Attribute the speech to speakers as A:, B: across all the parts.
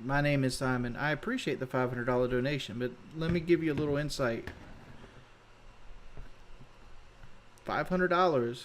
A: My name is Simon. I appreciate the $500 donation, but let me give you a little insight. $500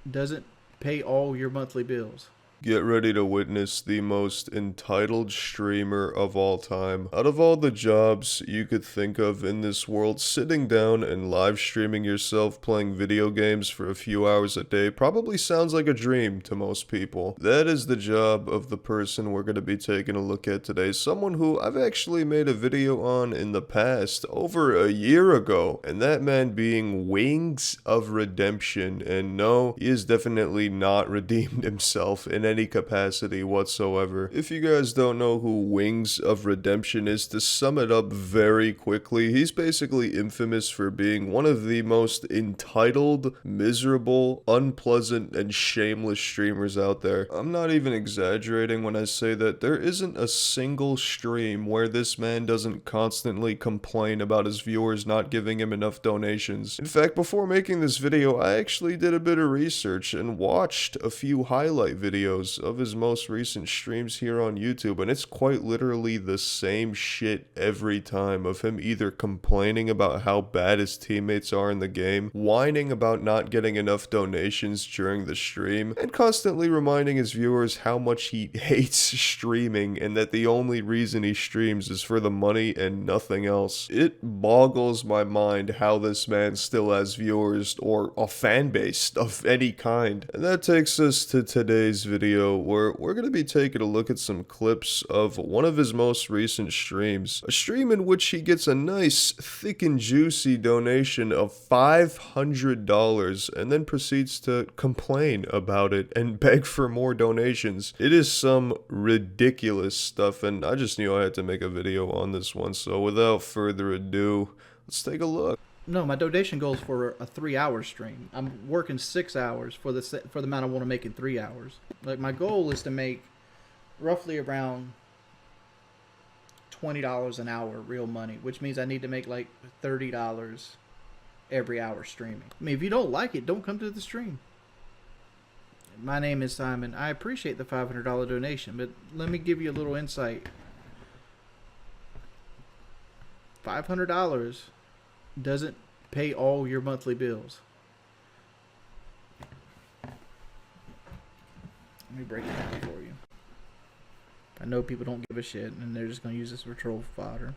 A: doesn't pay all your monthly bills.
B: Get ready to witness the most entitled streamer of all time. Out of all the jobs you could think of in this world, sitting down and live streaming yourself playing video games for a few hours a day probably sounds like a dream to most people. That is the job of the person we're going to be taking a look at today. Someone who I've actually made a video on in the past, over a year ago, and that man being Wings of Redemption. And no, he has definitely not redeemed himself in any capacity whatsoever. If you guys don't know who Wings of Redemption is, to sum it up very quickly, he's basically infamous for being one of the most entitled, miserable, unpleasant, and shameless streamers out there. I'm not even exaggerating when I say that there isn't a single stream where this man doesn't constantly complain about his viewers not giving him enough donations. In fact, before making this video, I actually did a bit of research and watched a few highlight videos of his most recent streams here on YouTube, and it's quite literally the same shit every time, of him either complaining about how bad his teammates are in the game, whining about not getting enough donations during the stream, and constantly reminding his viewers how much he hates streaming and that the only reason he streams is for the money and nothing else. It boggles my mind how this man still has viewers or a fan base of any kind. And that takes us to today's video, where we're going to be taking a look at some clips of one of his most recent streams. A stream in which he gets a nice, thick and juicy donation of $500 and then proceeds to complain about it and beg for more donations. It is some ridiculous stuff, and I just knew I had to make a video on this one, so without further ado, let's take a look.
A: No, my donation goal is for a 3-hour stream. I'm working 6 hours for the amount I want to make in 3 hours. Like, my goal is to make roughly around $20 an hour real money, which means I need to make like $30 every hour streaming. I mean, if you don't like it, don't come to the stream. My name is Simon. I appreciate the $500 donation, but let me give you a little insight. $500 doesn't pay all your monthly bills. Let me break it down for you. I know people don't give a shit and they're just going to use this for troll fodder.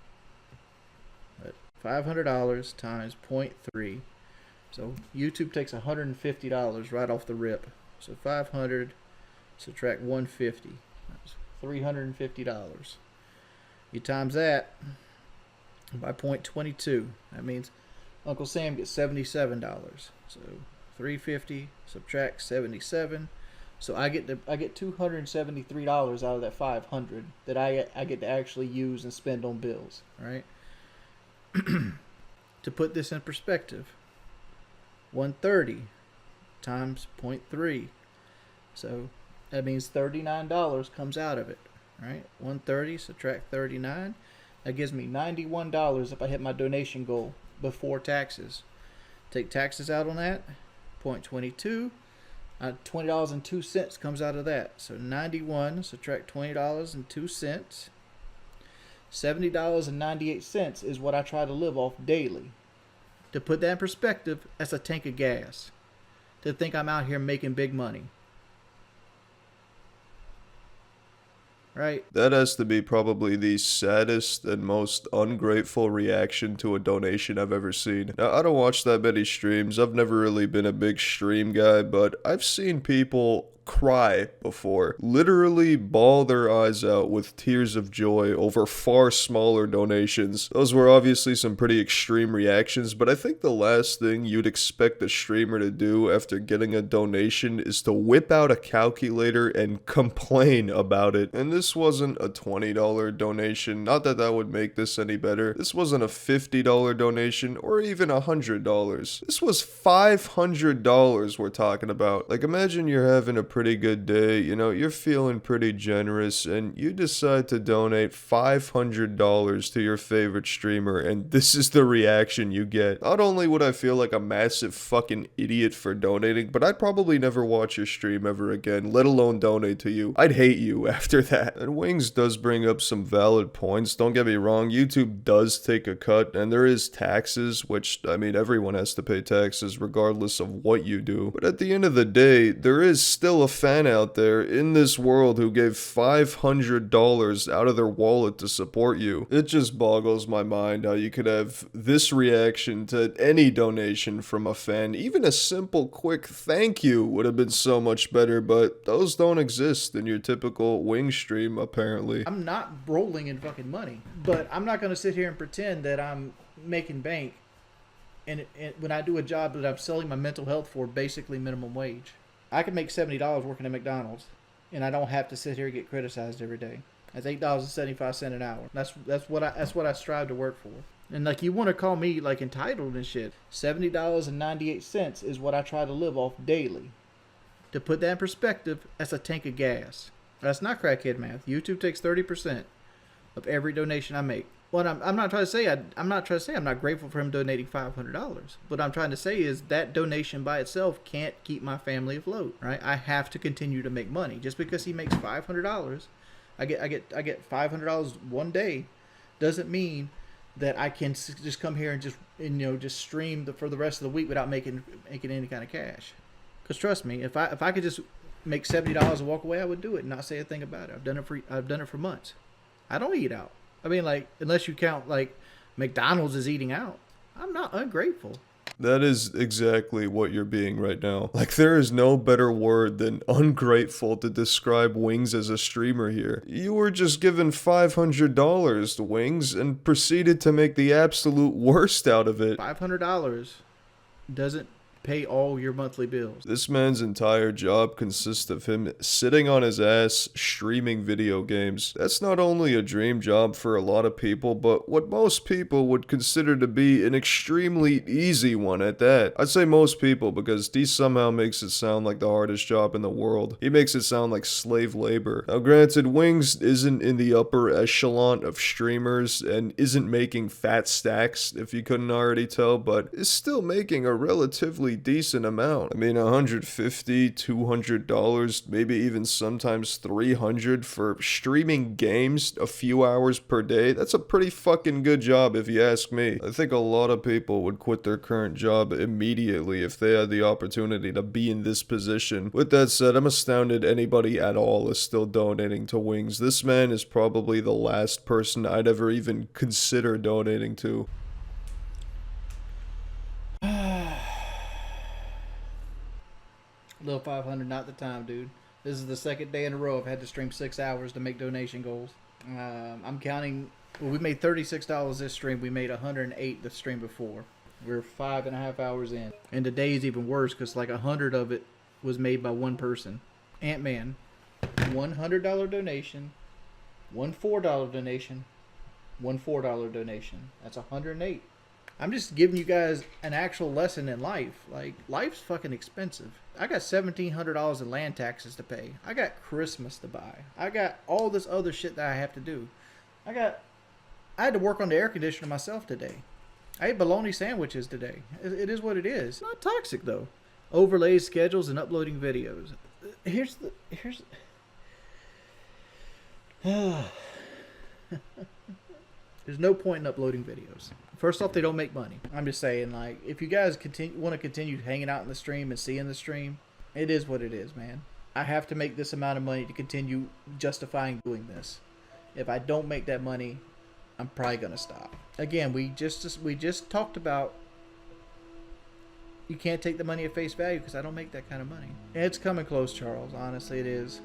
A: But $500 times 0.3. So YouTube takes $150 right off the rip. So 500 subtract 150. That's $350. You times that by 0.22. That means Uncle Sam gets $77. So 350 subtract 77. So I get $273 out of that 500 that I get to actually use and spend on bills. Right? To put this in perspective, 130 times 0.3. So that means $39 comes out of it. Right? 130 subtract 39. That gives me $91 if I hit my donation goal before taxes. Take taxes out on that, 0.22. $20.02 comes out of that. So 91 subtract $20.02. $70.98 is what I try to live off daily. To put that in perspective, that's a tank of gas. To think I'm out here making big money. Right?
B: That has to be probably the saddest and most ungrateful reaction to a donation I've ever seen. Now, I don't watch that many streams. I've never really been a big stream guy, but I've seen people cry before. Literally bawl their eyes out with tears of joy over far smaller donations. Those were obviously some pretty extreme reactions, but I think the last thing you'd expect a streamer to do after getting a donation is to whip out a calculator and complain about it. And this wasn't a $20 donation, not that that would make this any better. This wasn't a $50 donation or even $100. This was $500 we're talking about. Like, imagine you're having a pretty good day, you know, you're feeling pretty generous, and you decide to donate $500 to your favorite streamer, and this is the reaction you get. Not only would I feel like a massive fucking idiot for donating, but I'd probably never watch your stream ever again, let alone donate to you. I'd hate you after that. And Wings does bring up some valid points. Don't get me wrong, YouTube does take a cut, and there is taxes, which, I mean, everyone has to pay taxes regardless of what you do. But at the end of the day, there is still a fan out there in this world who gave $500 out of their wallet to support you. It just boggles my mind how you could have this reaction to any donation from a fan. Even a simple, quick thank you would have been so much better, but those don't exist in your typical Wing stream, apparently.
A: I'm not rolling in fucking money, but I'm not going to sit here and pretend that I'm making bank and when I do a job that I'm selling my mental health for basically minimum wage. I could make $70 working at McDonald's, and I don't have to sit here and get criticized every day. That's $8.75 an hour. That's what I strive to work for. And like, you want to call me like entitled and shit. $70.98 is what I try to live off daily. To put that in perspective, that's a tank of gas. That's not crackhead math. YouTube takes 30% of every donation I make. What I'm not trying to say, I'm not trying to say I'm not grateful for him donating $500. What I'm trying to say is that donation by itself can't keep my family afloat, right? I have to continue to make money. Just because he makes $500, I get $500 one day, doesn't mean that I can just come here and just stream for the rest of the week without making any kind of cash. Because trust me, if I could just make $70 and walk away, I would do it and not say a thing about it. I've done it for months. I don't eat out. I mean, like, unless you count like McDonald's as eating out, I'm not ungrateful.
B: That is exactly what you're being right now. Like, there is no better word than ungrateful to describe Wings as a streamer here. You were just given $500 to Wings and proceeded to make the absolute worst out of it.
A: $500 doesn't pay all your monthly bills.
B: This man's entire job consists of him sitting on his ass streaming video games. That's not only a dream job for a lot of people, but what most people would consider to be an extremely easy one at that. I'd say most people, because he somehow makes it sound like the hardest job in the world. He makes it sound like slave labor. Now granted, Wings isn't in the upper echelon of streamers and isn't making fat stacks, if you couldn't already tell, but is still making a relatively decent amount. I mean, $150, $200, maybe even sometimes $300 for streaming games a few hours per day. That's a pretty fucking good job if you ask me. I think a lot of people would quit their current job immediately if they had the opportunity to be in this position. With that said, I'm astounded anybody at all is still donating to Wings. This man is probably the last person I'd ever even consider donating to.
A: Little 500, not the time, dude. This is the second day in a row I've had to stream 6 hours to make donation goals. I'm counting. Well, we made $36 this stream. We made $108 the stream before. We're 5.5 hours in, and today's even worse because like 100 of it was made by one person. Ant-Man, $100 donation, one $4 donation, one $4 donation. That's 108. I'm just giving you guys an actual lesson in life. Like, life's fucking expensive. I got $1,700 in land taxes to pay. I got Christmas to buy. I got all this other shit that I have to do. I had to work on the air conditioner myself today. I ate bologna sandwiches today. It is what it is. It's not toxic though. Overlays, schedules, and uploading videos. Here's There's no point in uploading videos. First off, they don't make money. I'm just saying, like, if you guys want to continue hanging out in the stream and seeing the stream, it is what it is, man. I have to make this amount of money to continue justifying doing this. If I don't make that money, I'm probably gonna stop. Again, we just talked about you can't take the money at face value because I don't make that kind of money. And it's coming close, Charles. Honestly, it is.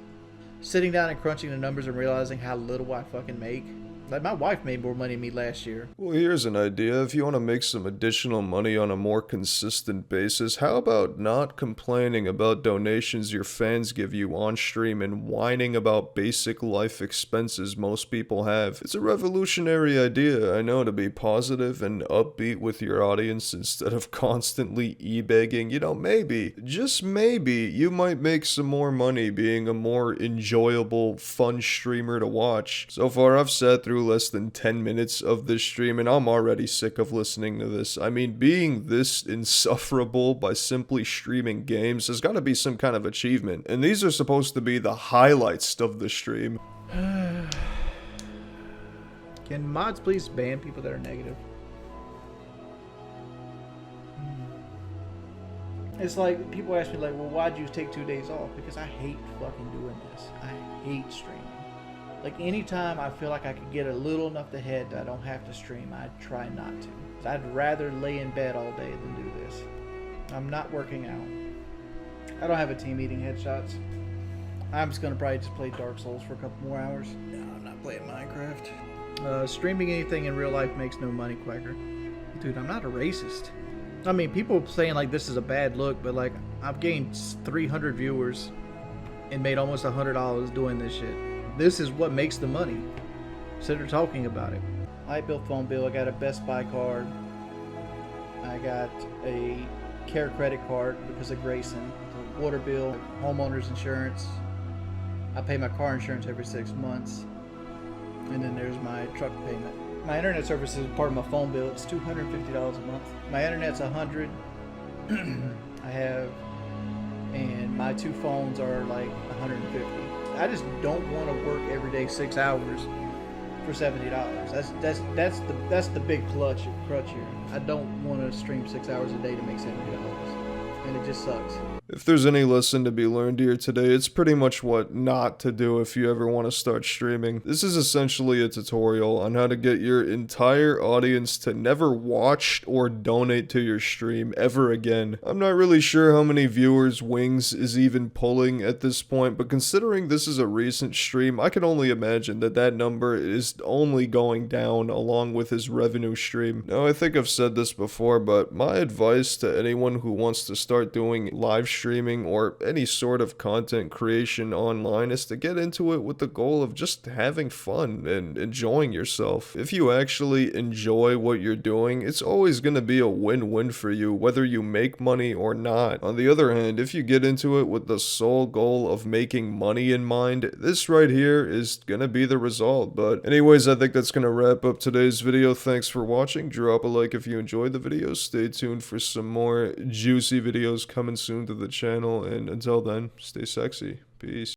A: Sitting down and crunching the numbers and realizing how little I fucking make Like, my wife made more money than me last year.
B: Well, here's an idea. If you want to make some additional money on a more consistent basis, how about not complaining about donations your fans give you on stream and whining about basic life expenses most people have? It's a revolutionary idea, I know, to be positive and upbeat with your audience instead of constantly e-begging. You know, maybe, just maybe, you might make some more money being a more enjoyable, fun streamer to watch. So far, I've sat through less than 10 minutes of this stream and I'm already sick of listening to this. I mean, being this insufferable by simply streaming games has got to be some kind of achievement. And these are supposed to be the highlights of the stream.
A: Can mods please ban people that are negative? It's like, people ask me like, well, why'd you take 2 days off? Because I hate fucking doing this. I hate streaming. Like, anytime I feel like I could get a little enough ahead that I don't have to stream, I try not to. I'd rather lay in bed all day than do this. I'm not working out. I don't have a team eating headshots. I'm just gonna probably just play Dark Souls for a couple more hours. No, I'm not playing Minecraft. Streaming anything in real life makes no money, Quacker. Dude, I'm not a racist. I mean, people saying like this is a bad look, but like, I've gained 300 viewers and made almost $100 doing this shit. This is what makes the money. So they're talking about it. Light bill, phone bill, I got a Best Buy card. I got a Care credit card because of Grayson. Water bill, homeowner's insurance. I pay my car insurance every 6 months. And then there's my truck payment. My internet service is part of my phone bill. It's $250 a month. My internet's $100. I have, and my 2 phones are like $150. I just don't want to work every day 6 hours for $70. That's the big crutch here. I don't want to stream 6 hours a day to make $70, and it just sucks.
B: If there's any lesson to be learned here today, it's pretty much what not to do if you ever want to start streaming. This is essentially a tutorial on how to get your entire audience to never watch or donate to your stream ever again. I'm not really sure how many viewers Wings is even pulling at this point, but considering this is a recent stream, I can only imagine that that number is only going down along with his revenue stream. Now, I think I've said this before, but my advice to anyone who wants to start doing live streaming or any sort of content creation online is to get into it with the goal of just having fun and enjoying yourself. If you actually enjoy what you're doing, it's always going to be a win-win for you, whether you make money or not. On the other hand, if you get into it with the sole goal of making money in mind, this right here is going to be the result. But anyways, I think that's going to wrap up today's video. Thanks for watching. Drop a like if you enjoyed the video. Stay tuned for some more juicy videos coming soon to the channel, and until then, stay sexy. Peace.